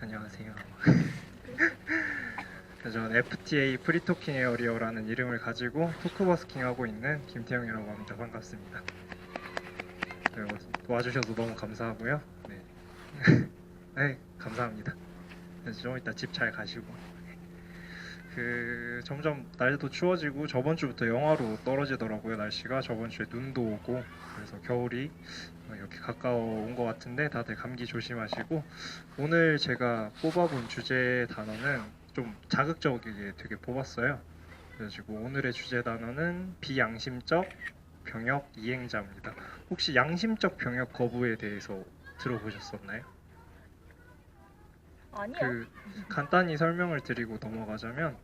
안녕하세요. 저는 FTA 프리토킹 에어리어라는 이름을 가지고 토크버스킹 하고 있는 김태형이라고 합니다. 반갑습니다. 그리고 도와주셔서 너무 감사하고요. 네, 네 감사합니다. 그래서 좀 이따 집 잘 가시고. 점점 날도 추워지고 저번 주부터 영하로 떨어지더라고요. 날씨가 저번 주에 눈도 오고 그래서 겨울이 이렇게 가까워온 것 같은데 다들 감기 조심하시고, 오늘 제가 뽑아본 주제 단어는 좀 자극적이게 되게 뽑았어요. 그래가지고 오늘의 주제 단어는 비양심적 병역 이행자입니다. 혹시 양심적 병역 거부에 대해서 들어보셨었나요? 아니요. 간단히 설명을 드리고 넘어가자면,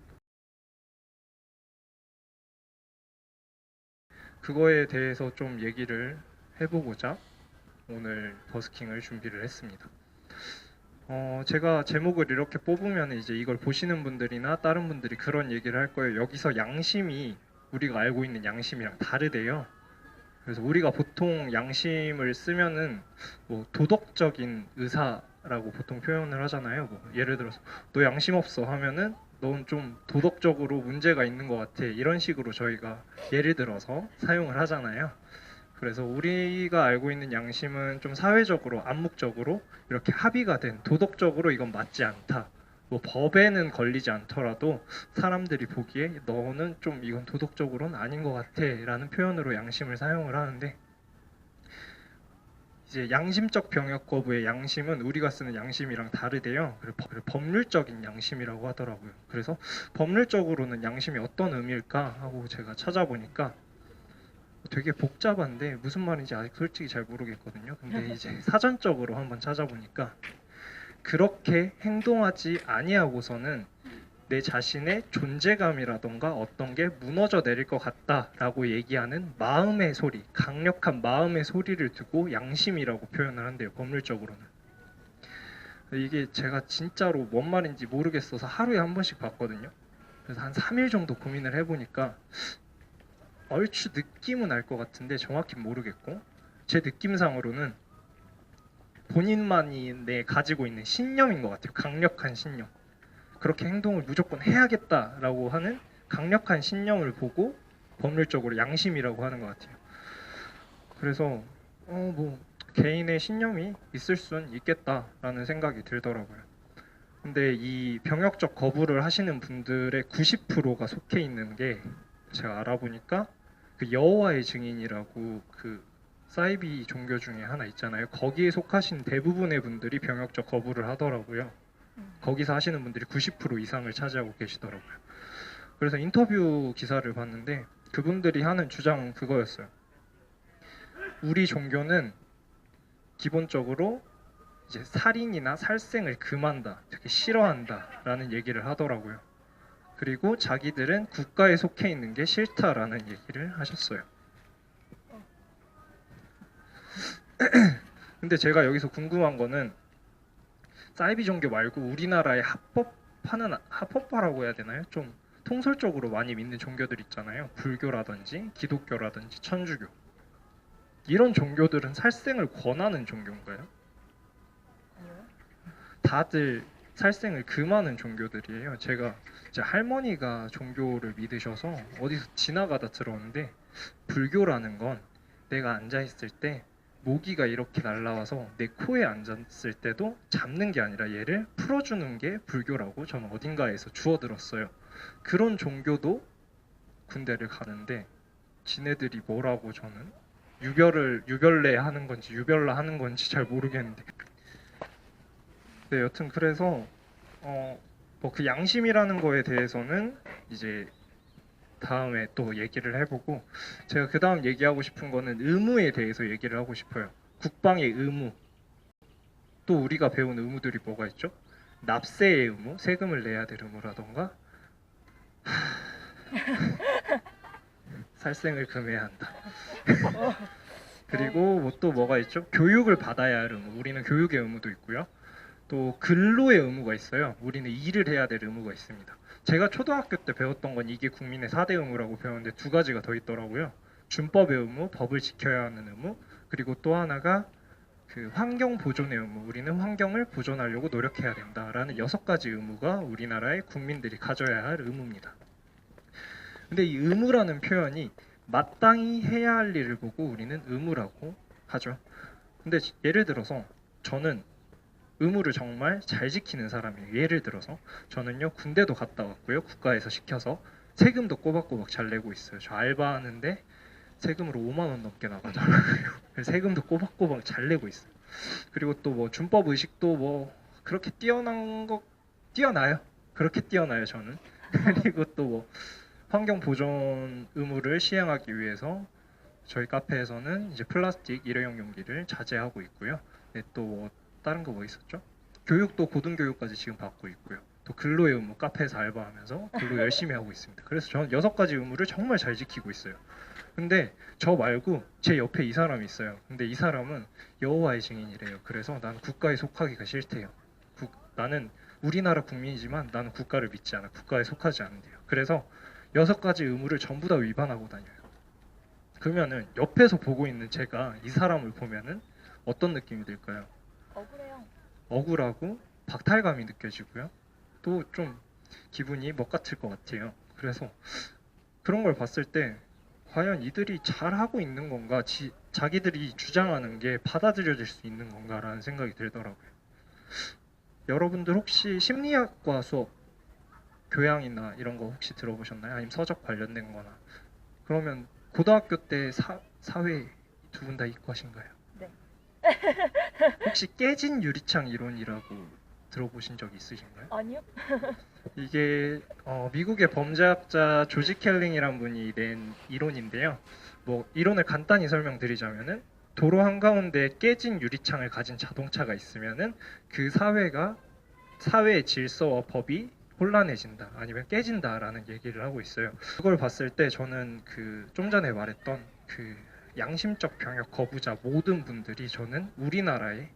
그거에 대해서 좀 얘기를 해보고자 오늘 버스킹을 준비를 했습니다. 제가 제목을 이렇게 뽑으면 이제 이걸 보시는 분들이나 다른 분들이 그런 얘기를 할 거예요. 여기서 양심이 우리가 알고 있는 양심이랑 다르대요. 그래서 우리가 보통 양심을 쓰면은 뭐 도덕적인 의사라고 보통 표현을 하잖아요. 뭐 예를 들어서 너 양심 없어 하면은 넌 좀 도덕적으로 문제가 있는 것 같아, 이런 식으로 저희가 예를 들어서 사용을 하잖아요. 그래서 우리가 알고 있는 양심은 좀 사회적으로 암묵적으로 이렇게 합의가 된, 도덕적으로 이건 맞지 않다, 뭐 법에는 걸리지 않더라도 사람들이 보기에 너는 좀 이건 도덕적으로는 아닌 것 같아 라는 표현으로 양심을 사용을 하는데, 이제 양심적 병역 거부의 양심은 우리가 쓰는 양심이랑 다르대요. 그리고 법률적인 양심이라고 하더라고요. 그래서 법률적으로는 양심이 어떤 의미일까 하고 제가 찾아보니까 되게 복잡한데 무슨 말인지 아직 솔직히 잘 모르겠거든요. 근데 이제 사전적으로 한번 찾아보니까, 그렇게 행동하지 아니하고서는 내 자신의 존재감이라던가 어떤 게 무너져 내릴 것 같다라고 얘기하는 마음의 소리, 강력한 마음의 소리를 두고 양심이라고 표현을 한대요, 법률적으로는. 이게 제가 진짜로 뭔 말인지 모르겠어서 하루에 한 번씩 봤거든요. 그래서 한 3일 정도 고민을 해보니까 얼추 느낌은 알 것 같은데 정확히 모르겠고, 제 느낌상으로는 본인만이 가지고 있는 신념인 것 같아요. 강력한 신념. 그렇게 행동을 무조건 해야겠다라고 하는 강력한 신념을 보고 법률적으로 양심이라고 하는 것 같아요. 그래서 뭐 개인의 신념이 있을 수는 있겠다라는 생각이 들더라고요. 근데 이 병역적 거부를 하시는 분들의 90%가 속해 있는 게, 제가 알아보니까 그 여호와의 증인이라고 그 사이비 종교 중에 하나 있잖아요. 거기에 속하신 대부분의 분들이 병역적 거부를 하더라고요. 거기서 하시는 분들이 90% 이상을 차지하고 계시더라고요. 그래서 인터뷰 기사를 봤는데 그분들이 하는 주장은 그거였어요. 우리 종교는 기본적으로 이제 살인이나 살생을 금한다, 되게 싫어한다라는 얘기를 하더라고요. 그리고 자기들은 국가에 속해 있는 게 싫다라는 얘기를 하셨어요. 근데 제가 여기서 궁금한 거는, 사이비 종교 말고 우리나라에 합법화라고 해야 되나요? 좀 통설적으로 많이 믿는 종교들 있잖아요. 불교라든지 기독교라든지 천주교. 이런 종교들은 살생을 권하는 종교인가요? 아니요. 다들 살생을 금하는 종교들이에요. 제가 제 할머니가 종교를 믿으셔서 어디서 지나가다 들었는데, 불교라는 건 내가 앉아 있을 때 모기가 이렇게 날라와서 내 코에 앉았을 때도 잡는 게 아니라 얘를 풀어주는 게 불교라고 저는 어딘가에서 주워 들었어요. 그런 종교도 군대를 가는데 지네들이 뭐라고, 저는 유별내 하는 건지 유별나 하는 건지 잘 모르겠는데, 네, 여튼 그래서 뭐 그 양심이라는 거에 대해서는 이제 다음에 또 얘기를 해보고, 제가 그 다음 얘기하고 싶은 거는 의무에 대해서 얘기를 하고 싶어요. 국방의 의무. 또 우리가 배운 의무들이 뭐가 있죠? 납세의 의무, 세금을 내야 될 의무라던가, 살생을 금해야 한다. 그리고 뭐 또 뭐가 있죠? 교육을 받아야 할 의무. 우리는 교육의 의무도 있고요. 또 근로의 의무가 있어요. 우리는 일을 해야 될 의무가 있습니다. 제가 초등학교 때 배웠던 건 이게 국민의 4대 의무라고 배웠는데 두 가지가 더 있더라고요. 준법의 의무, 법을 지켜야 하는 의무, 그리고 또 하나가 그 환경 보존의 의무, 우리는 환경을 보존하려고 노력해야 된다라는 6가지 의무가 우리나라의 국민들이 가져야 할 의무입니다. 근데 이 의무라는 표현이 마땅히 해야 할 일을 보고 우리는 의무라고 하죠. 근데 예를 들어서 저는 의무를 정말 잘 지키는 사람이에요. 예를 들어서 저는요 군대도 갔다 왔고요. 국가에서 시켜서 세금도 꼬박꼬박 잘 내고 있어요. 저 알바하는데 세금으로 5만 원 넘게 나가잖아요. 그래서 세금도 꼬박꼬박 잘 내고 있어요. 그리고 또 뭐 준법 의식도 뭐 그렇게 뛰어나요. 그렇게 뛰어나요 저는. 그리고 또 뭐 환경 보존 의무를 시행하기 위해서 저희 카페에서는 이제 플라스틱 일회용 용기를 자제하고 있고요. 네, 또뭐 다른 거 뭐 있었죠? 교육도 고등교육까지 지금 받고 있고요. 또 근로의 의무 카페에서 알바하면서 근로 열심히 하고 있습니다. 그래서 저는 6가지 의무를 정말 잘 지키고 있어요. 근데 저 말고 제 옆에 이 사람이 있어요. 근데 이 사람은 여호와의 증인이래요. 그래서 난 국가에 속하기가 싫대요. 나는 우리나라 국민이지만 나는 국가를 믿지 않아. 국가에 속하지 않는데요. 그래서 6가지 의무를 전부 다 위반하고 다녀요. 그러면은 옆에서 보고 있는 제가 이 사람을 보면은 어떤 느낌이 들까요? 억울해요. 억울하고 박탈감이 느껴지고요. 또 좀 기분이 먹같을 것 같아요. 그래서 그런 걸 봤을 때 과연 이들이 잘하고 있는 건가, 자기들이 주장하는 게 받아들여질 수 있는 건가라는 생각이 들더라고요. 여러분들 혹시 심리학과 수업, 교양이나 이런 거 혹시 들어보셨나요? 아니면 서적 관련된 거나. 그러면 고등학교 때 사회 두 분 다 이과신가요? 네. 혹시 깨진 유리창 이론이라고 들어보신 적 있으신가요? 아니요? 이게 미국의 범죄학자 조지 켈링이란 분이 낸 이론인데요. 뭐 이론을 간단히 설명드리자면은 도로 한가운데 깨진 유리창을 가진 자동차가 있으면은 그 사회의 질서와 법이 혼란해진다 아니면 깨진다라는 얘기를 하고 있어요. 그걸 봤을 때 저는 그 좀 전에 말했던 그 양심적 병역 거부자 모든 분들이 저는 우리나라의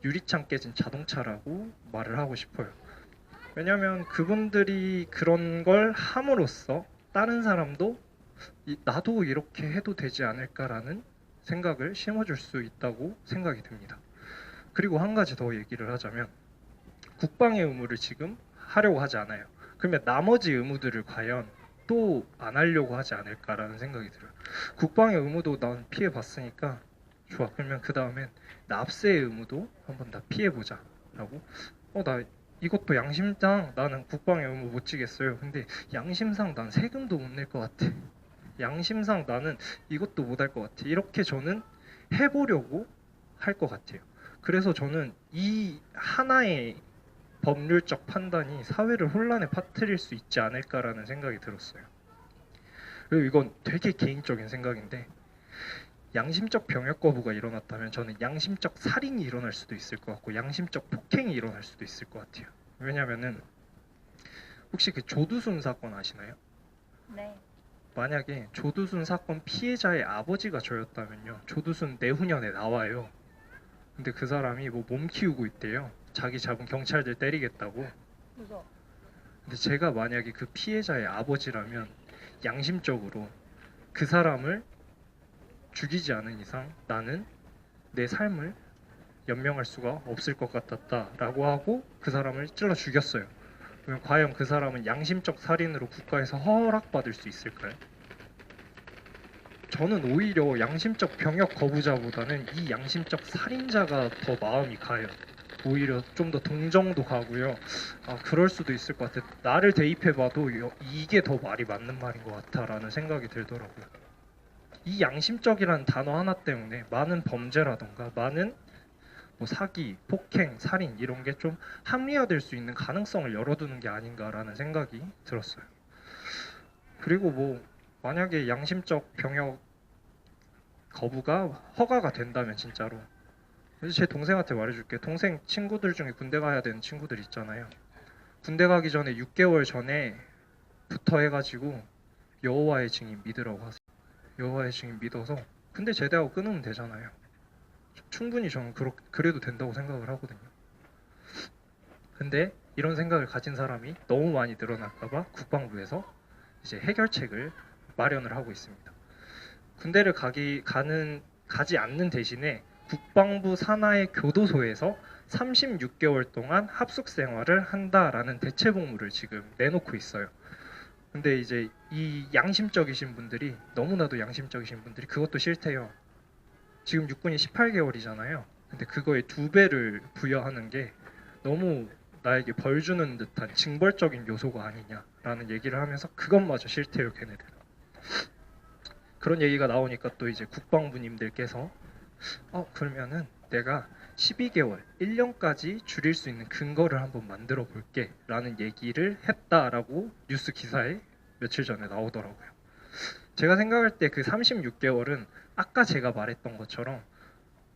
유리창 깨진 자동차라고 말을 하고 싶어요. 왜냐면 그분들이 그런 걸 함으로써 다른 사람도 나도 이렇게 해도 되지 않을까라는 생각을 심어줄 수 있다고 생각이 듭니다. 그리고 한 가지 더 얘기를 하자면 국방의 의무를 지금 하려고 하지 않아요. 그러면 나머지 의무들을 과연 또 안 하려고 하지 않을까라는 생각이 들어요. 국방의 의무도 난 피해 봤으니까 좋아. 그러면 그 다음엔 납세의 의무도 한번 다 피해 보자라고. 나 이것도 양심상 나는 국방의 의무 못 지겠어요. 근데 양심상 난 세금도 못 낼 것 같아. 양심상 나는 이것도 못 할 것 같아. 이렇게 저는 해보려고 할 것 같아요. 그래서 저는 이 하나의 법률적 판단이 사회를 혼란에 빠뜨릴 수 있지 않을까라는 생각이 들었어요. 그리고 이건 되게 개인적인 생각인데 양심적 병역 거부가 일어났다면 저는 양심적 살인이 일어날 수도 있을 것 같고 양심적 폭행이 일어날 수도 있을 것 같아요. 왜냐면은 혹시 그 조두순 사건 아시나요? 네. 만약에 조두순 사건 피해자의 아버지가 저였다면요. 조두순 내후년에 나와요. 근데 그 사람이 뭐 몸 키우고 있대요. 자기 잡은 경찰들 때리겠다고. 무서워. 근데 제가 만약에 그 피해자의 아버지라면 양심적으로 그 사람을 죽이지 않은 이상 나는 내 삶을 연명할 수가 없을 것 같았다라고 하고 그 사람을 찔러 죽였어요. 그러면 과연 그 사람은 양심적 살인으로 국가에서 허락받을 수 있을까요? 저는 오히려 양심적 병역 거부자보다는 이 양심적 살인자가 더 마음이 가요. 오히려 좀 더 동정도 가고요. 그럴 수도 있을 것 같아. 나를 대입해봐도 이게 더 말이 맞는 말인 것 같아라는 생각이 들더라고요. 이 양심적이라는 단어 하나 때문에 많은 범죄라던가 많은 뭐 사기, 폭행, 살인 이런 게 좀 합리화될 수 있는 가능성을 열어두는 게 아닌가라는 생각이 들었어요. 그리고 뭐 만약에 양심적 병역 거부가 허가가 된다면 진짜로 제 동생한테 말해줄게. 동생 친구들 중에 군대 가야 되는 친구들 있잖아요. 군대 가기 전에 6개월 전에부터 해가지고 여호와의 증인 믿으라고 하세요. 여호와의 증인 믿어서 군대 제대하고 끊으면 되잖아요. 충분히 저는 그래도 된다고 생각을 하거든요. 근데 이런 생각을 가진 사람이 너무 많이 늘어날까봐 국방부에서 이제 해결책을 마련을 하고 있습니다. 군대를 가지 않는 대신에 국방부 산하의 교도소에서 36개월 동안 합숙 생활을 한다라는 대체복무를 지금 내놓고 있어요. 근데 이제 이 양심적이신 분들이, 너무나도 양심적이신 분들이 그것도 싫대요. 지금 육군이 18개월이잖아요. 근데 그거에 2배를 부여하는 게 너무 나에게 벌 주는 듯한 징벌적인 요소가 아니냐라는 얘기를 하면서 그것마저 싫대요, 걔네들. 그런 얘기가 나오니까 또 이제 국방부님들께서 그러면은 내가 12개월, 1년까지 줄일 수 있는 근거를 한번 만들어 볼게 라는 얘기를 했다라고 뉴스 기사에 며칠 전에 나오더라고요. 제가 생각할 때 그 36개월은 아까 제가 말했던 것처럼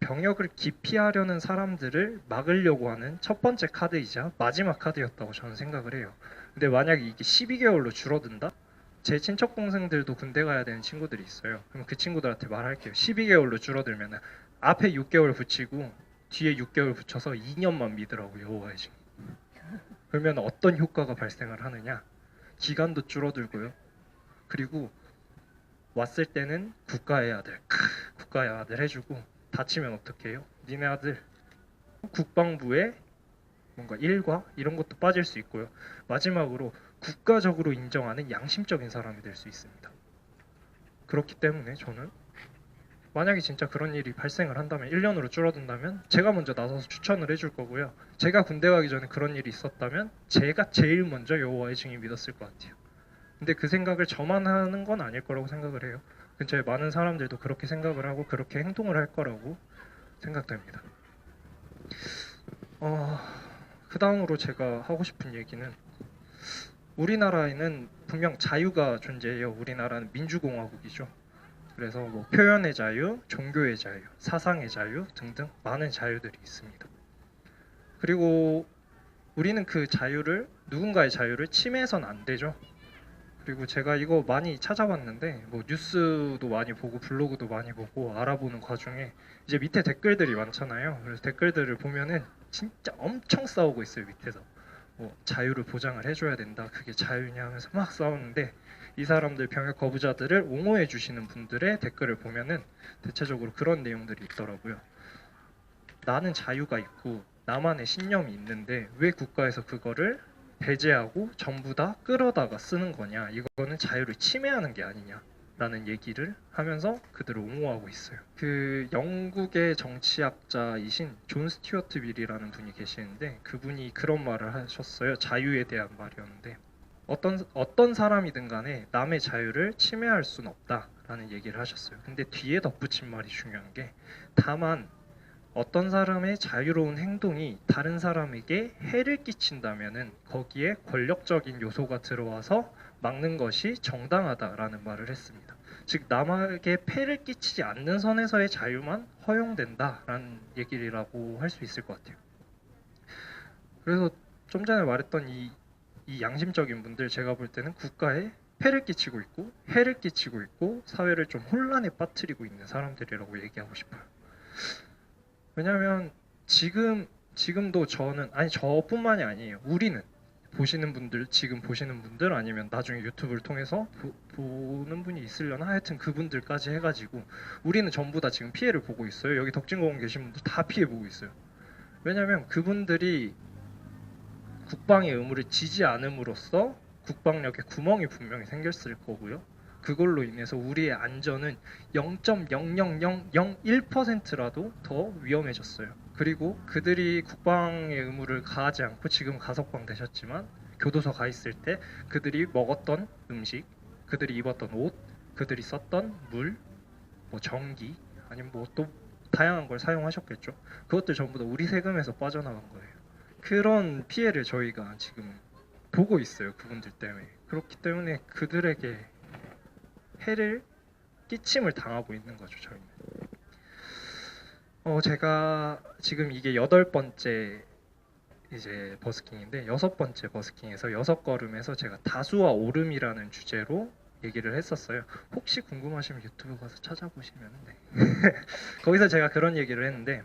병역을 기피하려는 사람들을 막으려고 하는 첫 번째 카드이자 마지막 카드였다고 저는 생각을 해요. 근데 만약에 이게 12개월로 줄어든다? 제 친척 동생들도 군대 가야 되는 친구들이 있어요. 그럼 그 친구들한테 말할게요. 12개월로 줄어들면 앞에 6개월 붙이고 뒤에 6개월 붙여서 2년만 미더라고요. 여호와의 증인. 그러면 어떤 효과가 발생을 하느냐? 기간도 줄어들고요. 그리고 왔을 때는 국가의 아들, 국가의 아들 해주고 다치면 어떻게 해요? 니네 아들 국방부에 뭔가 일과 이런 것도 빠질 수 있고요. 마지막으로 국가적으로 인정하는 양심적인 사람이 될 수 있습니다. 그렇기 때문에 저는 만약에 진짜 그런 일이 발생을 한다면 1년으로 줄어든다면 제가 먼저 나서서 추천을 해줄 거고요. 제가 군대 가기 전에 그런 일이 있었다면 제가 제일 먼저 여호와의 증인 믿었을 것 같아요. 근데 그 생각을 저만 하는 건 아닐 거라고 생각을 해요. 근처에 많은 사람들도 그렇게 생각을 하고 그렇게 행동을 할 거라고 생각됩니다. 그 다음으로 제가 하고 싶은 얘기는 우리나라에는 분명 자유가 존재해요. 우리나라는 민주공화국이죠. 그래서 뭐 표현의 자유, 종교의 자유, 사상의 자유 등등 많은 자유들이 있습니다. 그리고 우리는 그 자유를, 누군가의 자유를 침해해서는 안 되죠. 그리고 제가 이거 많이 찾아봤는데 뭐 뉴스도 많이 보고 블로그도 많이 보고 알아보는 과정에 이제 밑에 댓글들이 많잖아요. 그래서 댓글들을 보면은 진짜 엄청 싸우고 있어요. 밑에서 뭐 자유를 보장을 해줘야 된다, 그게 자유냐 하면서 막 싸우는데, 이 사람들 병역 거부자들을 옹호해 주시는 분들의 댓글을 보면은 대체적으로 그런 내용들이 있더라고요. 나는 자유가 있고 나만의 신념이 있는데 왜 국가에서 그거를 배제하고 전부 다 끌어다가 쓰는 거냐, 이거는 자유를 침해하는 게 아니냐 라는 얘기를 하면서 그들을 옹호하고 있어요. 그 영국의 정치학자이신 존 스튜어트 밀이라는 분이 계시는데 그분이 그런 말을 하셨어요. 자유에 대한 말이었는데 어떤 사람이든 간에 남의 자유를 침해할 수는 없다라는 얘기를 하셨어요. 근데 뒤에 덧붙인 말이 중요한 게, 다만 어떤 사람의 자유로운 행동이 다른 사람에게 해를 끼친다면은 거기에 권력적인 요소가 들어와서 막는 것이 정당하다라는 말을 했습니다. 즉 남에게 폐를 끼치지 않는 선에서의 자유만 허용된다라는 얘기라고 할 수 있을 것 같아요. 그래서 좀 전에 말했던 이 양심적인 분들, 제가 볼 때는 국가에 폐를 끼치고 있고 해를 끼치고 있고 사회를 좀 혼란에 빠뜨리고 있는 사람들이라고 얘기하고 싶어요. 왜냐하면 지금도 저는, 아니 저뿐만이 아니에요. 우리는 지금 보시는 분들 아니면 나중에 유튜브를 통해서 보는 분이 있으려나, 하여튼 그분들까지 해가지고 우리는 전부 다 지금 피해를 보고 있어요. 여기 덕진공원 계신 분들 다 피해 보고 있어요. 왜냐하면 그분들이 국방의 의무를 지지 않음으로써 국방력에 구멍이 분명히 생겼을 거고요. 그걸로 인해서 우리의 안전은 0.00001%라도 더 위험해졌어요. 그리고 그들이 국방의 의무를 가하지 않고 지금 가석방 되셨지만 교도소 가 있을 때 그들이 먹었던 음식, 그들이 입었던 옷, 그들이 썼던 물, 뭐 전기, 아니면 뭐 또 다양한 걸 사용하셨겠죠. 그것들 전부 다 우리 세금에서 빠져나간 거예요. 그런 피해를 저희가 지금 보고 있어요. 그분들 때문에. 그렇기 때문에 그들에게 해를 끼침을 당하고 있는 거죠. 저희는. 제가 지금 이게 8번째 이제 버스킹인데 6번째 버스킹에서 6걸음에서 제가 다수와 오름이라는 주제로 얘기를 했었어요. 혹시 궁금하시면 유튜브 가서 찾아보시면 돼. 거기서 제가 그런 얘기를 했는데,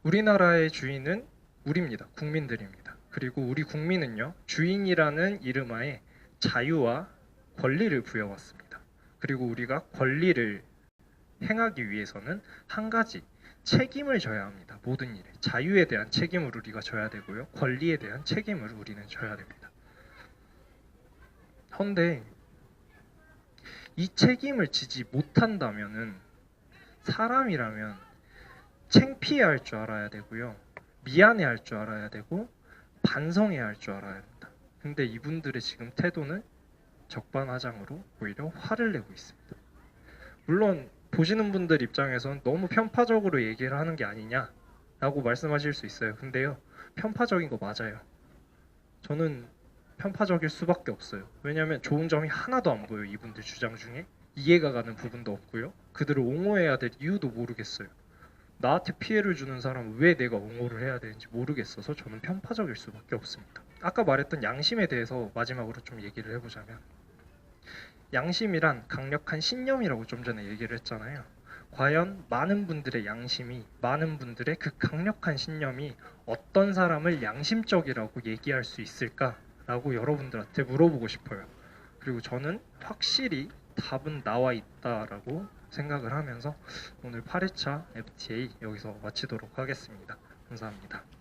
우리나라의 주인은 우리입니다. 국민들입니다. 그리고 우리 국민은요, 주인이라는 이름하에 자유와 권리를 부여받습니다. 그리고 우리가 권리를 행하기 위해서는 한 가지 책임을 져야 합니다. 모든 일에 자유에 대한 책임을 우리가 져야 되고요. 권리에 대한 책임을 우리는 져야 됩니다. 헌데 이 책임을 지지 못한다면은 사람이라면 창피해 할 줄 알아야 되고요. 미안해 할 줄 알아야 되고 반성해야 할 줄 알아야 합니다. 근데 이분들의 지금 태도는 적반하장으로 오히려 화를 내고 있습니다. 물론 보시는 분들 입장에선 너무 편파적으로 얘기를 하는 게 아니냐라고 말씀하실 수 있어요. 근데요, 편파적인 거 맞아요. 저는 편파적일 수밖에 없어요. 왜냐하면 좋은 점이 하나도 안 보여요. 이분들 주장 중에 이해가 가는 부분도 없고요. 그들을 옹호해야 될 이유도 모르겠어요. 나한테 피해를 주는 사람은 왜 내가 옹호를 해야 되는지 모르겠어서 저는 편파적일 수밖에 없습니다. 아까 말했던 양심에 대해서 마지막으로 좀 얘기를 해보자면, 양심이란 강력한 신념이라고 좀 전에 얘기를 했잖아요. 과연 많은 분들의 양심이, 많은 분들의 그 강력한 신념이 어떤 사람을 양심적이라고 얘기할 수 있을까라고 여러분들한테 물어보고 싶어요. 그리고 저는 확실히 답은 나와 있다라고 생각을 하면서 오늘 8회차 FTA 여기서 마치도록 하겠습니다. 감사합니다.